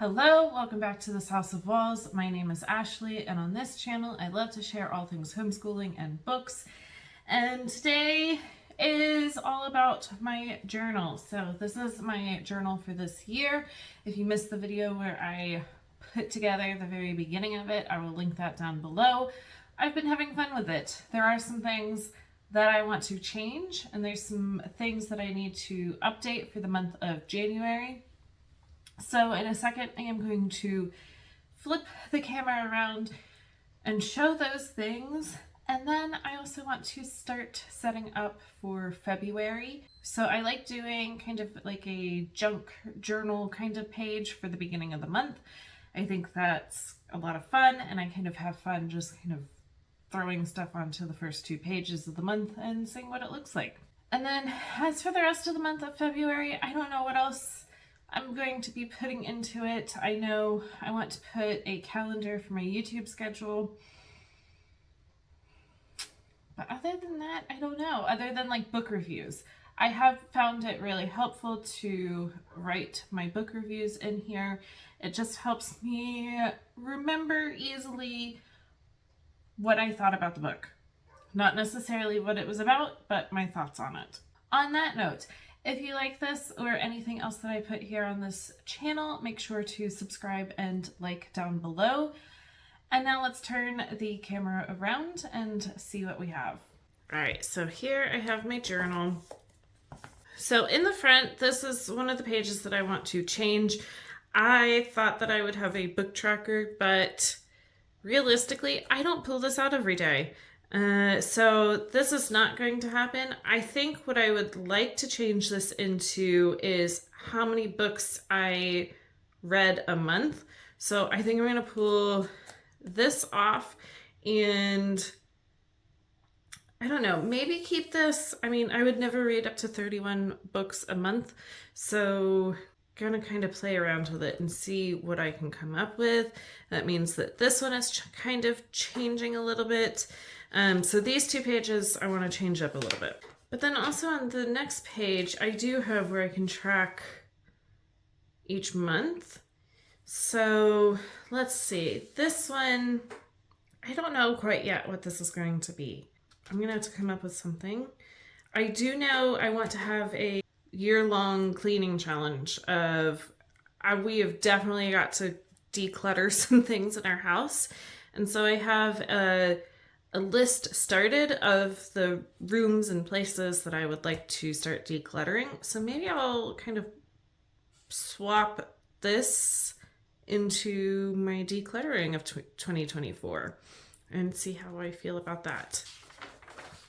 Hello, welcome back to this House of Walls. My name is Ashley, and on this channel, I love to share all things homeschooling and books. And today is all about my journal. So this is my journal for this year. If you missed the video where I put together the very beginning of it, I will link that down below. I've been having fun with it. There are some things that I want to change, and there's some things that I need to update for the month of January. So in a second, I am going to flip the camera around and show those things. And then I also want to start setting up for February. So I like doing kind of like a junk journal kind of page for the beginning of the month. I think that's a lot of fun, and I kind of have fun just kind of throwing stuff onto the first 2 pages of the month and seeing what it looks like. And then as for the rest of the month of February, I don't know what else I'm going to be putting into it. I know I want to put a calendar for my YouTube schedule. But other than that, I don't know. Other than like book reviews. I have found it really helpful to write my book reviews in here. It just helps me remember easily what I thought about the book. Not necessarily what it was about, but my thoughts on it. On that note, if you like this or anything else that I put here on this channel, make sure to subscribe and like down below. And now let's turn the camera around and see what we have. All right, so here I have my journal. So in the front, this is one of the pages that I want to change. I thought that I would have a book tracker, but realistically, I don't pull this out every day. So this is not going to happen. I think what I would like to change this into is how many books I read a month. So I think I'm going to pull this off, and I don't know, maybe keep this. I mean, I would never read up to 31 books a month. So gonna kind of play around with it and see what I can come up with. That means that this one is kind of changing a little bit. So these 2 pages I want to change up a little bit. But then also on the next page, I do have where I can track each month. So let's see. This one, I don't know quite yet what this is going to be. I'm going to have to come up with something. I do know I want to have a year-long cleaning challenge of, we have definitely got to declutter some things in our house. And so I have a list started of the rooms and places that I would like to start decluttering. So maybe I'll kind of swap this into my decluttering of 2024 and see how I feel about that.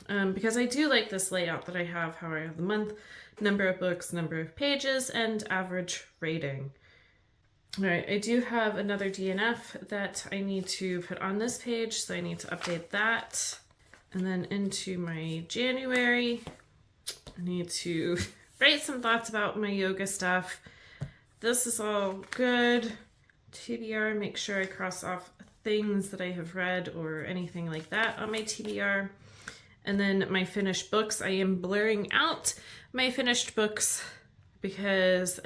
Because I do like this layout that I have, how I have the month, number of books, number of pages, and average rating. All right, I do have another DNF that I need to put on this page, so I need to update that. And then into my January, I need to write some thoughts about my yoga stuff. This is all good. TBR, make sure I cross off things that I have read or anything like that on my TBR. And then my finished books, I am blurring out my finished books because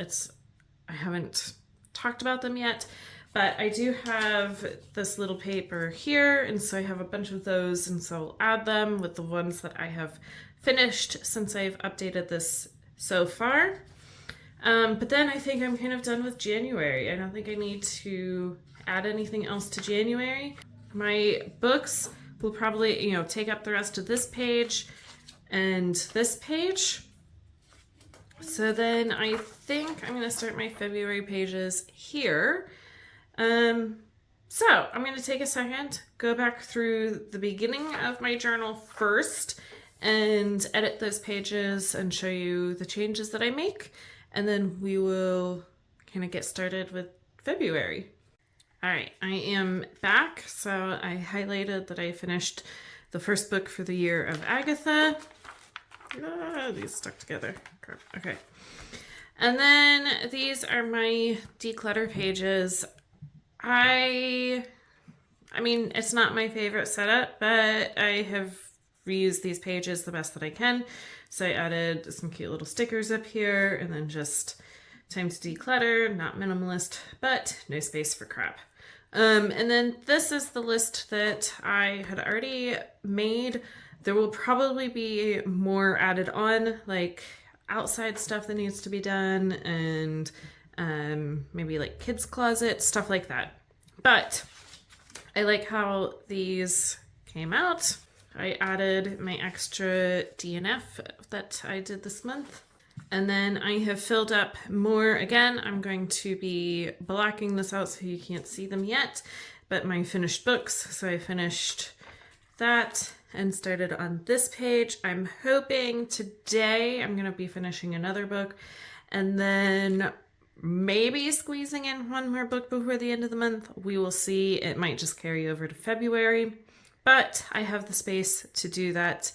I haven't talked about them yet, but I do have this little paper here, and so I have a bunch of those, and so I'll add them with the ones that I have finished since I've updated this so far. But then I think I'm kind of done with January. I don't think I need to add anything else to January. My books will probably, take up the rest of this page and this page. So then I think I'm going to start my February pages here. So I'm going to take a second, go back through the beginning of my journal first and edit those pages and show you the changes that I make. And then we will kind of get started with February. All right, I am back. So I highlighted that I finished the first book for the year of Agatha. These stuck together. Okay. And then these are my declutter pages. I mean, it's not my favorite setup, but I have reused these pages the best that I can. So I added some cute little stickers up here and then just Time to declutter, not minimalist, but no space for crap. And then this is the list that I had already made. There will probably be more added on, like outside stuff that needs to be done, and maybe like kids' closet, stuff like that. But I like how these came out. I added my extra DNF that I did this month. And then I have filled up more. Again, I'm going to be blocking this out so you can't see them yet, but my finished books. So I finished that and started on this page. I'm hoping today I'm going to be finishing another book and then maybe squeezing in one more book before the end of the month. We will see. It might just carry over to February, but I have the space to do that.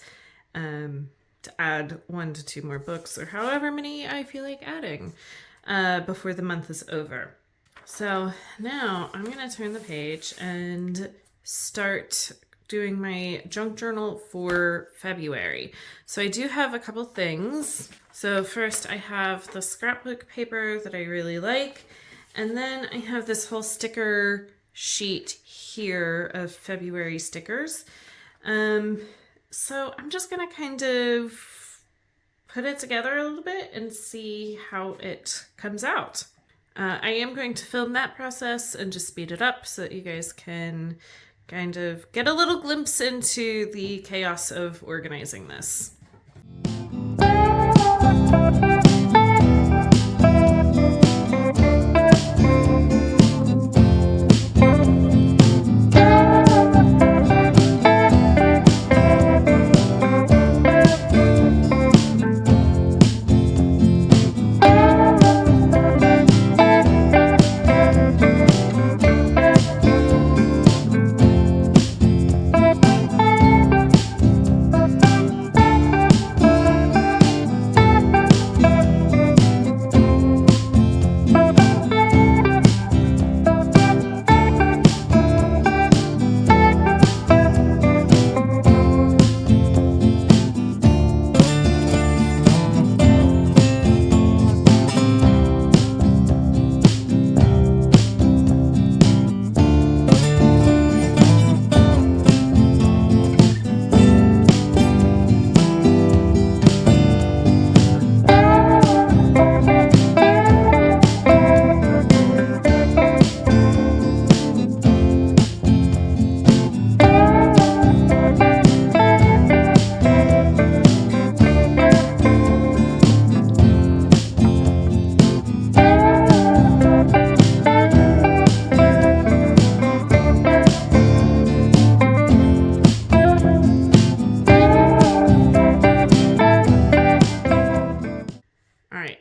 To add 1 to 2 more books or however many I feel like adding before the month is over. So now I'm going to turn the page and start doing my junk journal for February. So I do have a couple things. So first I have the scrapbook paper that I really like. And then I have this whole sticker sheet here of February stickers. So I'm just going to kind of put it together a little bit and see how it comes out. I am going to film that process and just speed it up so that you guys can kind of get a little glimpse into the chaos of organizing this.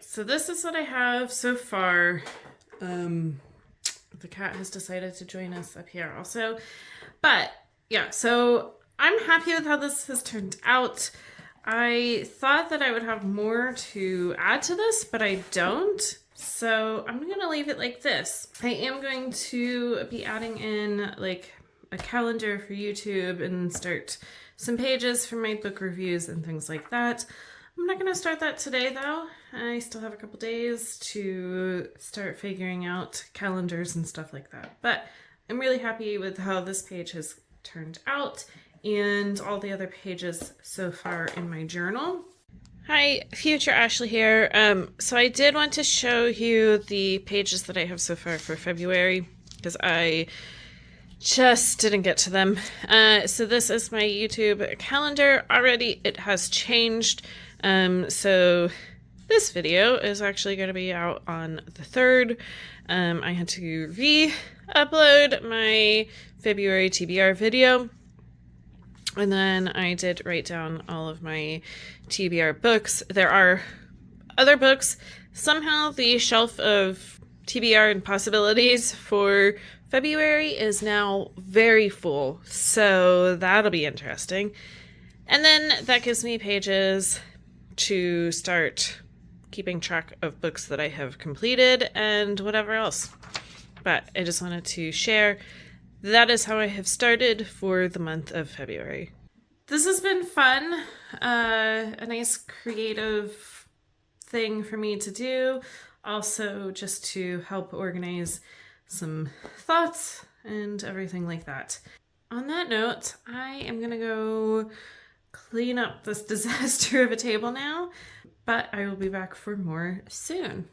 So this is what I have so far. The cat has decided to join us up here also. But yeah, so I'm happy with how this has turned out. I thought that I would have more to add to this, but I don't. So I'm going to leave it like this. I am going to be adding in like a calendar for YouTube and start some pages for my book reviews and things like that. I'm not going to start that today though. I still have a couple days to start figuring out calendars and stuff like that. But I'm really happy with how this page has turned out and all the other pages so far in my journal. Hi, future Ashley here. So I did want to show you the pages that I have so far for February because I just didn't get to them. So this is my YouTube calendar. Already it has changed. So this video is actually going to be out on the 3rd. I had to re-upload my February TBR video. And then I did write down all of my TBR books. There are other books. Somehow the shelf of TBR and possibilities for February is now very full. So that'll be interesting. And then that gives me pages to start keeping track of books that I have completed and whatever else. But I just wanted to share that is how I have started for the month of February. This has been fun, a nice creative thing for me to do. also just to help organize some thoughts and everything like that. On that note, I am gonna go clean up this disaster of a table now, but I will be back for more soon.